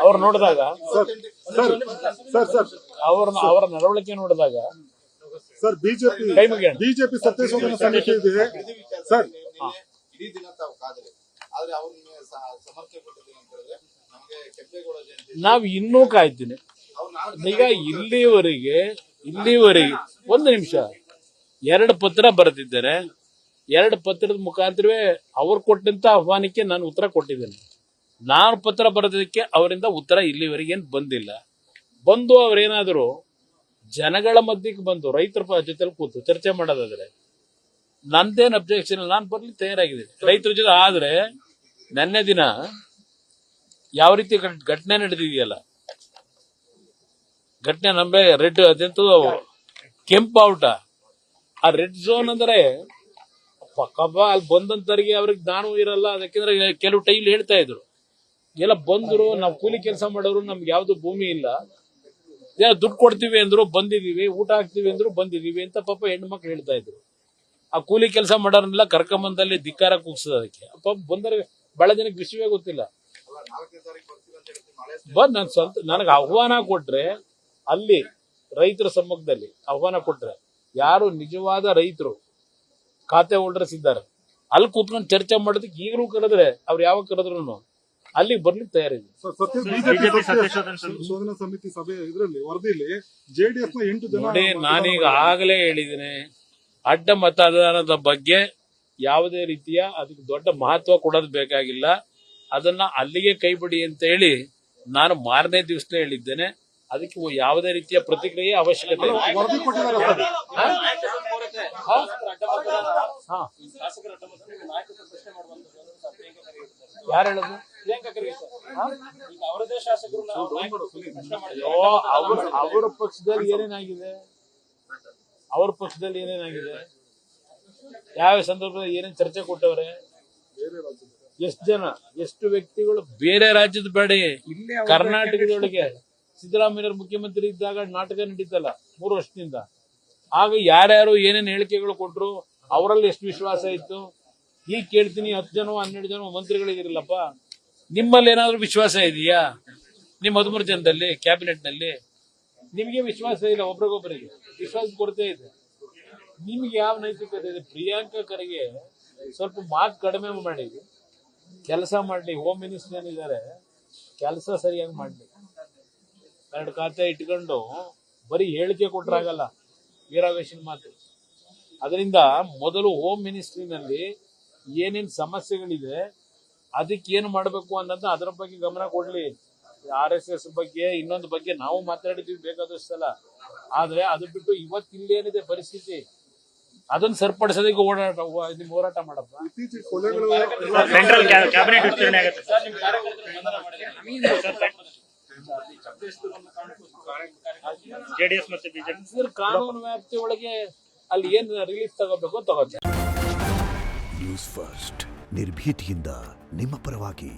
ಅವ್ರು ನೋಡಿದಾಗ ಅವರ ನಡವಳಿಕೆ ನೋಡಿದಾಗ ಸರ್ ಬಿಜೆಪಿ ಸತ್ಯಶೋಧನಾ ಸಮಿತಿ ಇದೆ ಸರ್. ಇಡೀ ದಿನ ತಾವು ಕಾದ್ರೆ ಆದ್ರೆ ಅವ್ರನ್ನ ಸಮರ್ಥನೆ ಕೊಟ್ಟಿದ್ದೀನಿ ಅಂತ ಹೇಳಿದ್ರೆ ನಮಗೆ ಕೆಂಪೇಗೌಡ ಜಯಂತಿ ನಾವ್ ಇನ್ನೂ ಕಾಯ್ತೀನಿ. ಈಗ ಇಲ್ಲಿವರೆಗೆ ಒಂದು ನಿಮಿಷ 2 ಪತ್ರ ಬರೆದಿದ್ದಾರೆ. 2 ಪತ್ರದ ಮುಖಾಂತರವೇ ಅವ್ರು ಕೊಟ್ಟಂತ ಆಹ್ವಾನಕ್ಕೆ ನಾನು ಉತ್ತರ ಕೊಟ್ಟಿದ್ದೇನೆ. ನಾನು ಪತ್ರ ಬರೆದಕ್ಕೆ ಅವರಿಂದ ಉತ್ತರ ಇಲ್ಲಿವರೆಗೆ ಏನು ಬಂದಿಲ್ಲ. ಬಂದು ಅವ್ರೇನಾದ್ರು ಜನಗಳ ಮಧ್ಯಕ್ಕೆ ಬಂದು ರೈತರ ಜೊತೆಲಿ ಕೂತು ಚರ್ಚೆ ಮಾಡೋದಾದ್ರೆ ನಂದೇನು ಅಬ್ಜೆಕ್ಷನ್ ಇಲ್ಲ, ನಾನು ಬರ್ಲಿಕ್ಕೆ ತಯಾರಾಗಿದ್ದೀನಿ ರೈತರ ಜೊತೆ. ಆದ್ರೆ ನೆನ್ನೆ ದಿನ ಯಾವ ರೀತಿ ಘಟನೆ ನಡೆದಿದೆಯಲ್ಲ, ಘಟನೆ ನಮ್ಗೆ ರೆಡ್ ಅದೆಂತೂ ಕೆಂಪು ಔಟ, ಆ ರೆಡ್ ಝೋನ್ ಅಂದ್ರೆ ಪಕ್ಕಪ್ಪ ಅಲ್ಲಿ ಬಂದಂತರಿಗೆ ಅವ್ರಿಗೆ ಜ್ಞಾನೂ ಇರಲ್ಲ. ಅದಕ್ಕೆಂದ್ರೆ ಕೆಲವು ಟೈಮ್ ಹೇಳ್ತಾ ಇದ್ರು ಎಲ್ಲ ಬಂದ್ರು, ನಾವು ಕೂಲಿ ಕೆಲಸ ಮಾಡೋರು, ನಮ್ಗೆ ಯಾವ್ದು ಭೂಮಿ ಇಲ್ಲ, ದುಡ್ಡು ಕೊಡ್ತೀವಿ ಅಂದ್ರು ಬಂದಿದೀವಿ, ಊಟ ಹಾಕ್ತಿವಿ ಅಂದ್ರು ಬಂದಿದೀವಿ ಅಂತ ಪಾಪ ಹೆಣ್ಮಕ್ಳು ಹೇಳ್ತಾ ಇದ್ರು. ಆ ಕೂಲಿ ಕೆಲಸ ಮಾಡೋರ್ನೆಲ್ಲ ಕರ್ಕೊಂಬಂದಲ್ಲಿ ಧಿಕ್ಕಾರ ಕೂಗ್ಸದ ಅದಕ್ಕೆ ಪಾಪ ಬಂದರೆ ಬಹಳ ಜನಕ್ಕೆ ವಿಷಯವೇ ಗೊತ್ತಿಲ್ಲ. ಬಂದ್ ನನ್ ಸ್ವಂತ ನನಗೆ ಆಹ್ವಾನ ಕೊಟ್ರೆ, ಅಲ್ಲಿ ರೈತರ ಸಮ್ಮುಖದಲ್ಲಿ ಆಹ್ವಾನ ಕೊಟ್ರೆ, ಯಾರು ನಿಜವಾದ ರೈತರು ಖಾತೆ ಹೋಲ್ಡರ್ಸ್ ಇದ್ದಾರೆ ಅಲ್ಲಿ ಕೂತ್ಕೊಂಡು ಚರ್ಚೆ ಮಾಡೋದಕ್ಕೆ ಈಗಲೂ ಕರೆದ್ರೆ ಅವ್ರು ಯಾವಾಗ ಕರೆದ್ರು ಅಲ್ಲಿಗೆ ಬರ್ಲಿಕ್ಕೆ ತಯಾರಿದೆ. ಶೋಧನಾ ಸಮಿತಿ ಸಭೆ ಇದರಲ್ಲಿ ವರದಿಯಲ್ಲಿ ಜೆಡಿಎಸ್ ನ 8 ಜನ. ನೋಡಿ, ನಾನೀಗ ಆಗಲೇ ಹೇಳಿದ್ದೀನಿ, ಅಡ್ಡ ಮತದಾನದ ಬಗ್ಗೆ ಯಾವುದೇ ರೀತಿಯ ಅದಕ್ಕೆ ದೊಡ್ಡ ಮಹತ್ವ ಕೊಡೋದು ಬೇಕಾಗಿಲ್ಲ. ಅದನ್ನ ಅಲ್ಲಿಗೆ ಕೈಬಿಡಿ ಅಂತ ಹೇಳಿ ನಾನು ಮಾರನೇ ದಿವಸನೇ ಹೇಳಿದ್ದೇನೆ. ಅದಕ್ಕೆ ಯಾವುದೇ ರೀತಿಯ ಪ್ರತಿಕ್ರಿಯೆ ಅವಶ್ಯಕತೆ ಇಲ್ಲ. ಯಾರು ಹೇಳೋದು? ಅವರ ಪಕ್ಷದಲ್ಲಿ ಏನೇನಾಗಿದೆ, ಯಾವ ಸಂದರ್ಭದಲ್ಲಿ ಏನೇನು ಚರ್ಚೆ ಕೊಟ್ಟವ್ರೆ, ಎಷ್ಟು ಜನ, ಎಷ್ಟು ವ್ಯಕ್ತಿಗಳು, ಬೇರೆ ರಾಜ್ಯದ ಬೇಡ, ಕರ್ನಾಟಕದೊಳಗೆ ಸಿದ್ದರಾಮಯ್ಯ ಮುಖ್ಯಮಂತ್ರಿ ಇದ್ದಾಗ ನಾಟಕ ನಡೀತಲ್ಲ 3 ವರ್ಷದಿಂದ, ಆಗ ಯಾರ್ಯಾರು ಏನೇನು ಹೇಳಿಕೆಗಳು ಕೊಟ್ರು, ಅವರಲ್ಲಿ ಎಷ್ಟು ವಿಶ್ವಾಸ ಇತ್ತು. ಈಗ ಕೇಳ್ತೀನಿ, 10 ಜನ 12 ಜನ ಮಂತ್ರಿಗಳಿಗಿರಲ್ಲಪ್ಪ, ನಿಮ್ಮಲ್ಲಿ ಏನಾದ್ರು ವಿಶ್ವಾಸ ಇದೆಯಾ? ನಿಮ್ಮ 13 ಜನದಲ್ಲಿ ಕ್ಯಾಬಿನೆಟ್ ನಲ್ಲಿ ನಿಮಗೆ ವಿಶ್ವಾಸ ಇಲ್ಲ, ಒಬ್ರಿಗೊಬ್ಬರಿಗೆ ವಿಶ್ವಾಸ ಕೊರತೆ ಇದೆ. ನಿಮ್ಗೆ ಯಾವ ನೈತಿಕತೆ ಇದೆ? ಪ್ರಿಯಾಂಕಾ ಖರ್ಗೆ ಸ್ವಲ್ಪ ಮಾತು ಕಡಿಮೆ ಮಾಡಿ ಕೆಲಸ ಮಾಡ್ಲಿ. ಹೋಮ್ ಮಿನಿಸ್ಟರ್ ಏನಿದ್ದಾರೆ ಕೆಲಸ ಸರಿಯಾಗಿ ಮಾಡ್ಲಿ. 2 ಖಾತೆ ಇಟ್ಕೊಂಡು ಬರೀ ಹೇಳಿಕೆ ಕೊಟ್ರಾಗಲ್ಲ, ವೀರಾವೇಶನ್ ಮಾತು. ಅದರಿಂದ ಮೊದಲು ಹೋಮ್ ಮಿನಿಸ್ಟ್ರಿನಲ್ಲಿ ಏನೇನು ಸಮಸ್ಯೆಗಳಿದೆ, ಅದಕ್ಕೆ ಏನು ಮಾಡಬೇಕು ಅನ್ನೋದು ಅದರ ಬಗ್ಗೆ ಗಮನ ಕೊಡ್ಲಿ. RSS ಬಗ್ಗೆ, ಇನ್ನೊಂದು ಬಗ್ಗೆ ನಾವು ಮಾತಾಡಿದ್ವಿ ಬೇಕಾದಷ್ಟು ಸಲ. ಆದ್ರೆ ಅದು ಬಿಟ್ಟು ಇವತ್ತು ಇಲ್ಲೇನಿದೆ ಪರಿಸ್ಥಿತಿ, ಅದನ್ನ ಸರಿಪಡಿಸೋದಕ್ಕೆ ಹೋರಾಟ ಮಾಡಪ್ಪ. ಸೆಂಟ್ರಲ್ ಕ್ಯಾಬಿನೆಟ್ ವಿಸ್ತರಣೆ ಆಗುತ್ತೆ. ಜೆಡಿಎಸ್ ಮತ್ತು ಬಿಜೆಪಿ ಕಾನೂನು ವ್ಯಾಪ್ತಿ ಒಳಗೆ ಅಲ್ಲಿ ಏನ್ ರಿಲೀಫ್ ತಗೋಬೇಕು ತಗೋತಾರೆ. ನ್ಯೂಸ್ ಫಸ್ಟ್ ನಿರ್ಭೀತಿಯಿಂದ ನಿಮ್ಮ ಪರವಾಗಿ.